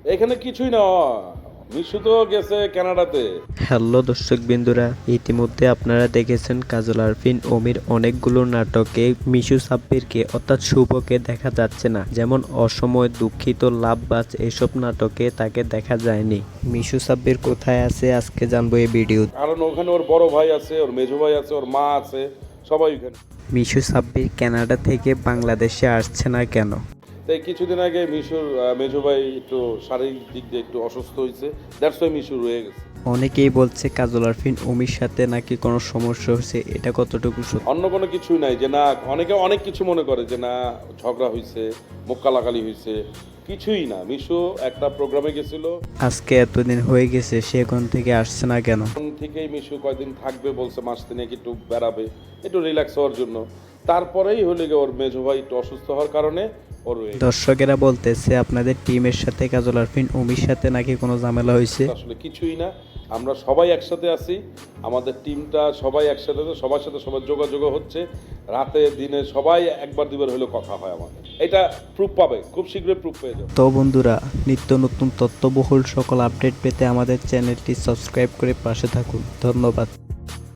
এখানে কিছুই না। মিশু তো গেছে কানাডাতে। হ্যালো দর্শক বিন্দুরা, ইতিমধ্যে আপনারা দেখেছেন কাজল আরফিন অমির অনেকগুলো নাটকে মিশু সাব্বিরকে অর্থাৎ শুভকে দেখা যাচ্ছে না। যেমন অসময়, দুঃখিত, লাভবাজ এসব নাটকে তাকে দেখা যায়নি। মিশু সাব্বির কোথায় আছে আজকে জানবো এই ভিডিও। কারণ ওখানে ওর বড় ভাই আছে, ওর মেজো ভাই আছে, ওর মা আছে, সবাই ওখানে। মিশু সাব্বির কানাডা থেকে বাংলাদেশে আসছে না কেন? তাই কিছুদিন আগে মিশুর মেজো ভাই একটু শারীরিক দিক দিয়ে একটু অসুস্থ হয়েছে, দ্যাটস ওয়াই মিশু রয়ে গেছে। অনেকেই বলছে কাজল আরফিন অমির সাথে নাকি কোনো সমস্যা হয়েছে, এটা কতটুকু সত্যি? অন্য কোনো কিছুই নাই যে না, অনেকে অনেক কিছু মনে করে যে না ঝগড়া হয়েছে, মুখ কালাকালি হয়েছে, কিছুই না। মিশু একটা প্রোগ্রামে গেছিল, আজকে এতদিন হয়ে গেছে, সে এখন থেকে আসছে না কেন? তখন থেকেই মিশু কয়দিন থাকবে বলছে, মাস তিনেক একটু বেড়াবে, একটু রিল্যাক্স হওয়ার জন্য। তারপরেই হলে গিয়ে ওর মেজো ভাই একটু অসুস্থ হওয়ার কারণে ওর দর্শকেরা বলতেছে আপনাদের টিমের সাথে কাজল আরফিন অমির সাথে নাকি কোনো ঝামেলা হয়েছে। আসলে কিছুই না। আমরা সবাই একসাথে আছি, আমাদের টিমটা সবাই একসাথে আছে, সবার সাথে সবার যোগাযোগ হচ্ছে, রাতে দিনে সবাই একবার দুবার হলেও কথা হয় আমাদের। এটা প্রুফ পাবে, খুব শীঘ্রই প্রুফ পেয়ে যাবে। তো বন্ধুরা, নিত্য নতুন তথ্যবহুল সকল আপডেট পেতে আমাদের চ্যানেলটি সাবস্ক্রাইব করে পাশে থাকুন। ধন্যবাদ।